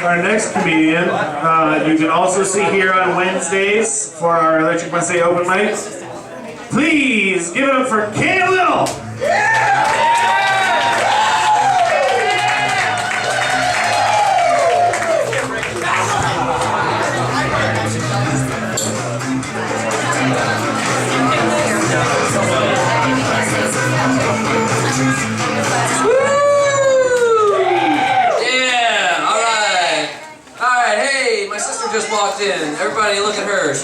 our next comedian, you can also see here on Wednesdays for our Electric Wednesday open mic. Please give it up for Cam Little! Just walked in. Everybody look at her.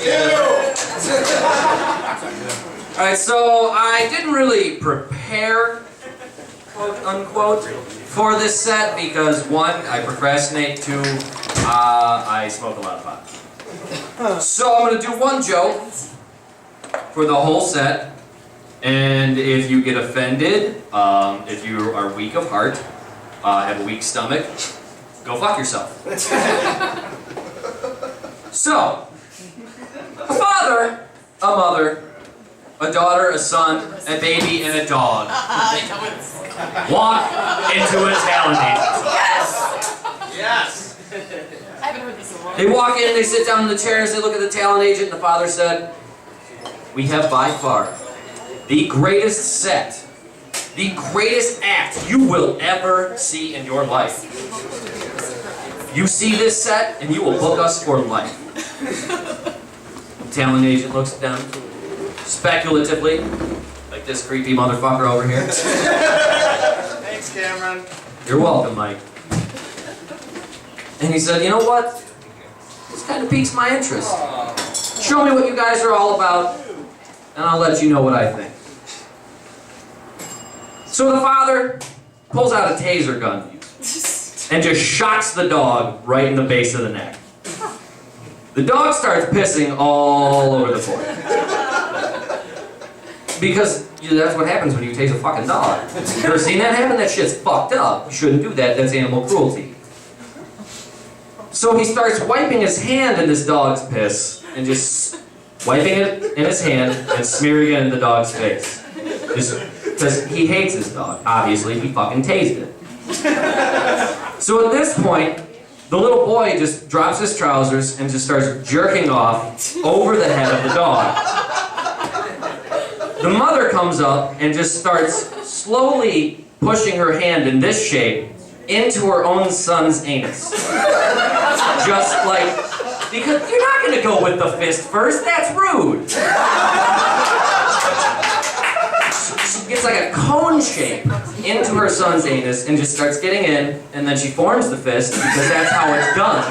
Alright, so I didn't really prepare, quote unquote, for this set because one, I procrastinate, two, I smoke a lot of pot. So I'm going to do one joke for the whole set, and if you get offended, if you are weak of heart, have a weak stomach, go fuck yourself. So, a father, a mother, a daughter, a son, a baby, and a dog walk into a talent agency. Yes! Yes! I haven't heard this in a while. They walk in, they sit down in the chairs, they look at the talent agent, and the father said, "We have by far the greatest set, the greatest act you will ever see in your life. You see this set, and you will book us for life." Talent agent looks at them speculatively, like this creepy motherfucker over here. Thanks, Cameron. You're welcome, Mike. And he said, "You know what? This kind of piques my interest. Show me what you guys are all about, and I'll let you know what I think." So the father pulls out a taser gun and just shocks the dog right in the base of the neck. The dog starts pissing all over the floor. Because that's what happens when you tase a fucking dog. You ever seen that happen? That shit's fucked up. You shouldn't do that. That's animal cruelty. So he starts wiping his hand in this dog's piss and just wiping it in his hand and smearing it in the dog's face. Just because he hates his dog. Obviously, he fucking tased it. So at this point, the little boy just drops his trousers and just starts jerking off over the head of the dog. The mother comes up and just starts slowly pushing her hand in this shape into her own son's anus. Just like, because you're not going to go with the fist first, that's rude. She gets like a cone shape into her son's anus and just starts getting in, and then she forms the fist because that's how it's done.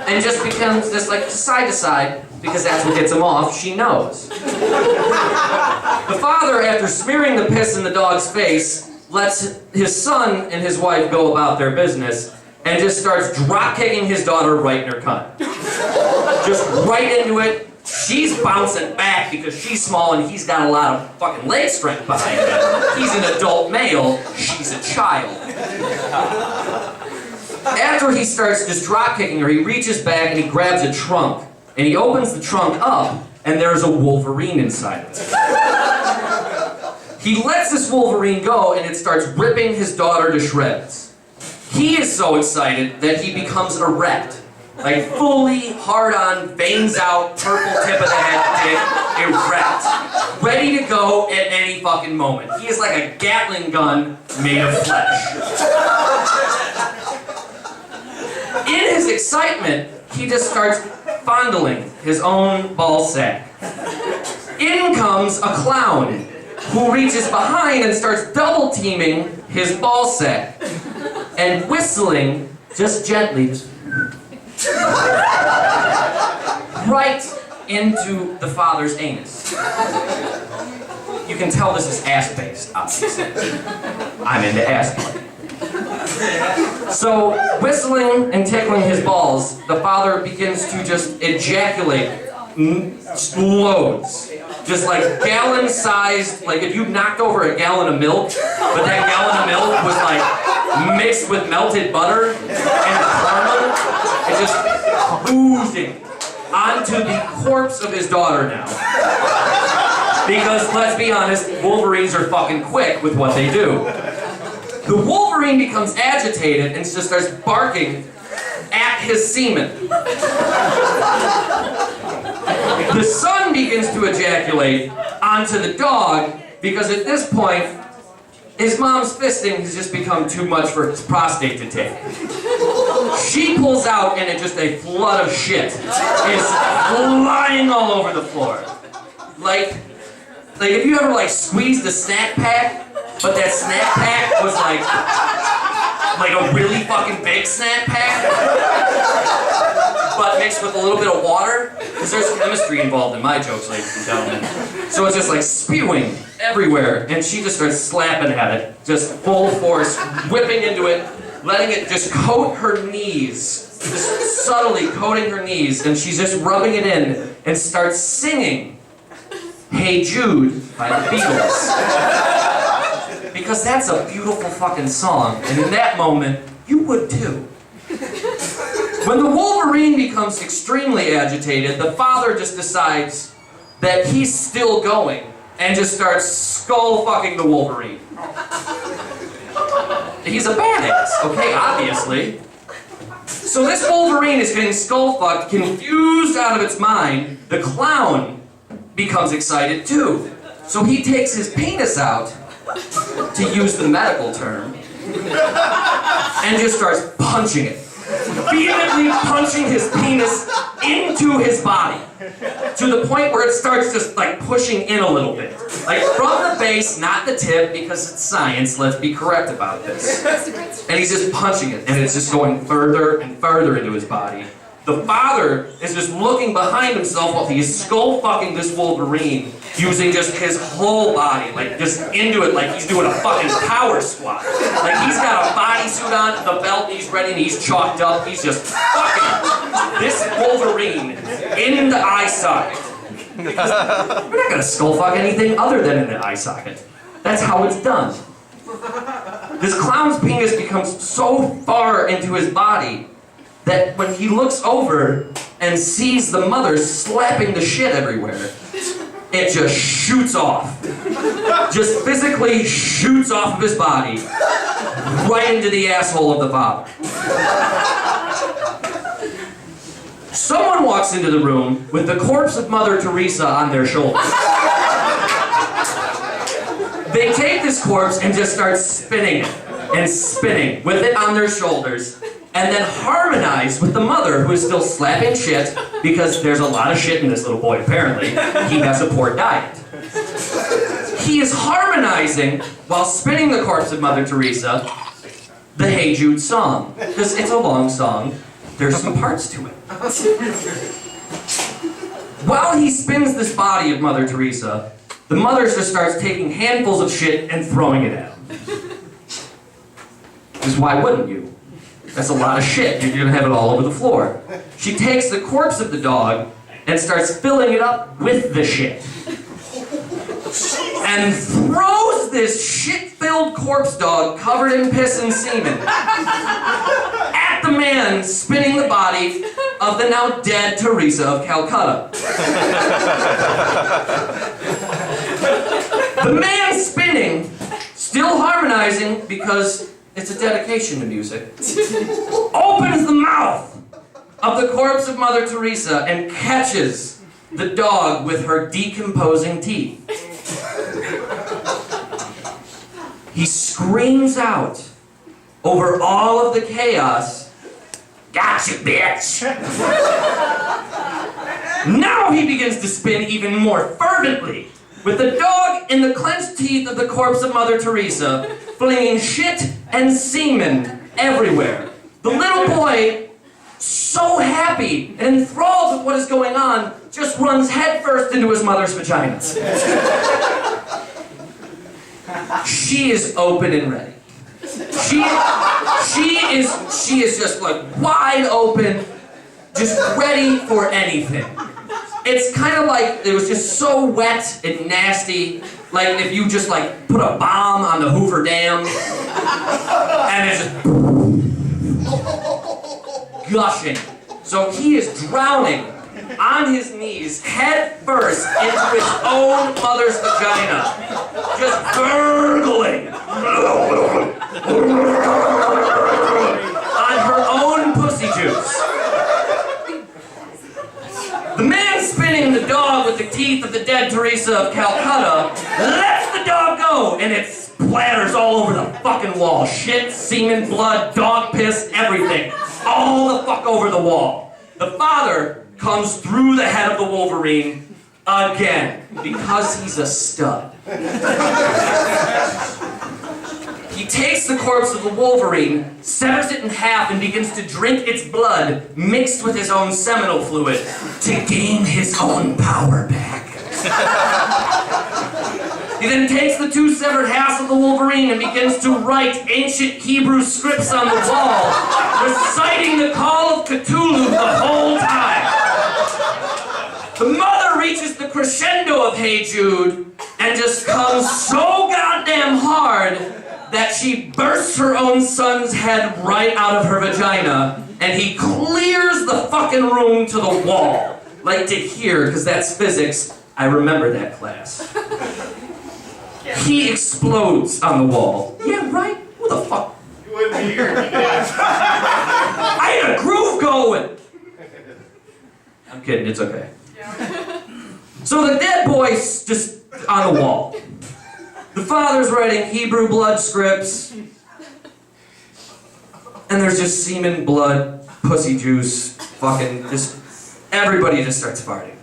And just becomes just like side to side because that's what gets him off, she knows. The father, after smearing the piss in the dog's face, lets his son and his wife go about their business and just starts drop kicking his daughter right in her cunt. Just right into it. She's bouncing back because she's small and he's got a lot of fucking leg strength behind him. He's an adult male, she's a child. After he starts just drop kicking her, he reaches back and he grabs a trunk. And he opens the trunk up and there's a Wolverine inside of it. He lets this Wolverine go and it starts ripping his daughter to shreds. He is so excited that he becomes erect. Like fully, hard on, veins out, purple tip of the head, dick, erect. Ready to go at any fucking moment. He is like a Gatling gun made of flesh. In his excitement, he just starts fondling his own ball sack. In comes a clown who reaches behind and starts double teaming his ball sack and whistling just gently, just right into the father's anus. You can tell this is ass-based, obviously. I'm into ass play. So, whistling and tickling his balls, the father begins to just ejaculate loads. Just like gallon-sized, like if you knocked over a gallon of milk, but that gallon of milk was like mixed with melted butter and caramel, and just oozing onto the corpse of his daughter now. Because let's be honest, Wolverines are fucking quick with what they do. The Wolverine becomes agitated and just starts barking at his semen. The son begins to ejaculate onto the dog because at this point, his mom's fisting has just become too much for his prostate to take. She pulls out and just a flood of shit is flying all over the floor. Like if you ever like squeezed a snack pack, but that snack pack was like a really fucking big snack pack, but mixed with a little bit of water, because there's chemistry involved in my jokes, ladies and gentlemen. So it's just like spewing everywhere, and she just starts slapping at it, just full force, whipping into it, letting it just coat her knees, just subtly coating her knees, and she's just rubbing it in, and starts singing Hey Jude by the Beatles. Because that's a beautiful fucking song, and in that moment, you would too. When the Wolverine becomes extremely agitated, the father just decides that he's still going and just starts skull fucking the Wolverine. He's a badass, okay, obviously. So this Wolverine is getting skull fucked, confused out of its mind. The clown becomes excited too. So he takes his penis out, to use the medical term, and just starts punching it. Vehemently punching his penis into his body. To the point where it starts just like pushing in a little bit. Like from the base, not the tip, because it's science, let's be correct about this. And he's just punching it, and it's just going further and further into his body. The father is just looking behind himself while he's skull fucking this Wolverine, using just his whole body, like just into it, like he's doing a fucking power squat. Like he's got a bodysuit on, the belt, he's ready, and he's chalked up. He's just fucking this Wolverine in the eye socket. Because we're not gonna skull fuck anything other than in the eye socket. That's how it's done. This clown's penis becomes so far into his body that when he looks over and sees the mother slapping the shit everywhere, it just shoots off. Just physically shoots off of his body, right into the asshole of the father. Someone walks into the room with the corpse of Mother Teresa on their shoulders. They take this corpse and just start spinning it, and spinning with it on their shoulders, and then harmonize with the mother, who is still slapping shit, because there's a lot of shit in this little boy, apparently. He has a poor diet. He is harmonizing, while spinning the corpse of Mother Teresa, the Hey Jude song. Because it's a long song, there's some parts to it. While he spins this body of Mother Teresa, the mother just starts taking handfuls of shit and throwing it at him. Because why wouldn't you? That's a lot of shit. You're gonna have it all over the floor. She takes the corpse of the dog and starts filling it up with the shit. And throws this shit-filled corpse dog covered in piss and semen at the man spinning the body of the now dead Teresa of Calcutta. The man spinning, still harmonizing because it's a dedication to music, opens the mouth of the corpse of Mother Teresa and catches the dog with her decomposing teeth. He screams out over all of the chaos, "Gotcha, bitch!" Now he begins to spin even more fervently, with the dog in the clenched teeth of the corpse of Mother Teresa, flinging shit and semen everywhere. The little boy, so happy and enthralled with what is going on, just runs headfirst into his mother's vagina. She is open and ready. She is just like wide open, just ready for anything. It's kind of like it was just so wet and nasty, like if you just like put a bomb on the Hoover Dam and it's just gushing. So he is drowning on his knees, head first into his own mother's vagina, just gurgling. on her own pussy juice. The man spinning the dog with the teeth of the dead Teresa of Calcutta lets the dog go, and it splatters all over the fucking wall. Shit, semen, blood, dog piss, everything. All the fuck over the wall. The father comes through the head of the Wolverine again, because he's a stud. He takes the corpse of the Wolverine, severs it in half, and begins to drink its blood, mixed with his own seminal fluid, to gain his own power back. He then takes the two severed halves of the Wolverine and begins to write ancient Hebrew scripts on the wall, reciting the call of Cthulhu the whole time. The mother reaches the crescendo of Hey Jude and just comes so goddamn hard that she bursts her own son's head right out of her vagina, and he clears the fucking room to the wall. Like to here, because that's physics. I remember that class. He explodes on the wall. Yeah, right? Who the fuck? You wouldn't be here if you did. I had a groove going! I'm kidding, it's okay. So the dead boy's just on the wall. The father's writing Hebrew blood scripts. And there's just semen, blood, pussy juice, fucking just... Everybody just starts farting.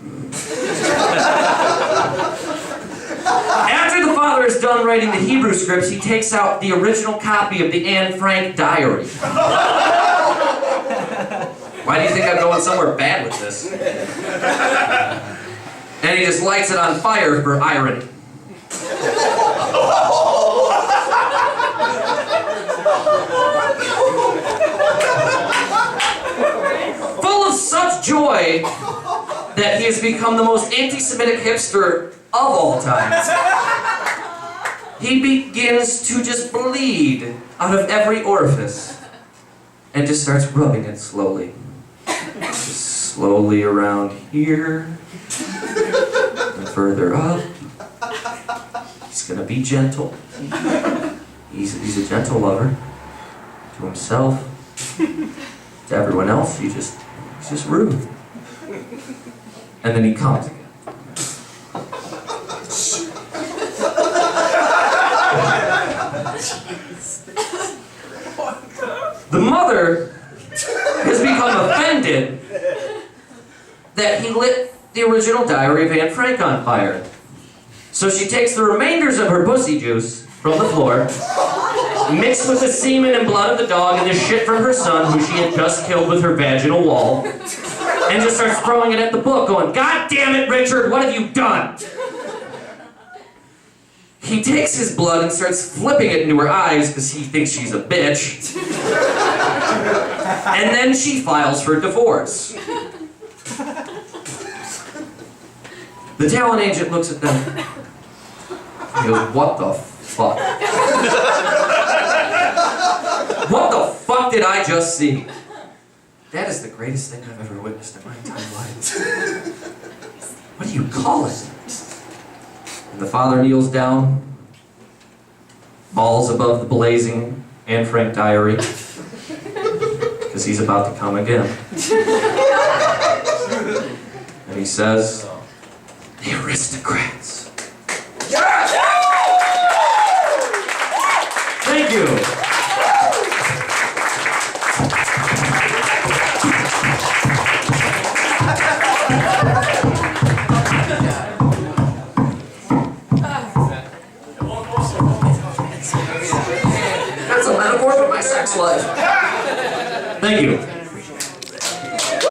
After the father is done writing the Hebrew scripts, he takes out the original copy of the Anne Frank diary. Why do you think I'm going somewhere bad with this? And he just lights it on fire for irony. Full of such joy that he has become the most anti-Semitic hipster of all time, he begins to just bleed out of every orifice and just starts rubbing it slowly. Just slowly around here and further up. He's gonna be gentle. He's a gentle lover to himself. To everyone else, he's just rude. And then he comes again. The mother has become offended that he lit the original diary of Anne Frank on fire. So she takes the remainders of her pussy juice from the floor, mixed with the semen and blood of the dog and the shit from her son, who she had just killed with her vaginal wall, and just starts throwing it at the book, going, "God damn it, Richard, what have you done?" He takes his blood and starts flipping it into her eyes because he thinks she's a bitch. And then she files for divorce. The talent agent looks at them. He goes, "What the fuck? What the fuck did I just see?" "That is the greatest thing I've ever witnessed in my entire life." "What do you call it?" And the father kneels down, balls above the blazing Anne Frank diary, because he's about to come again. And he says, "The aristocrats." Thank you. That's a metaphor for my sex life. Thank you.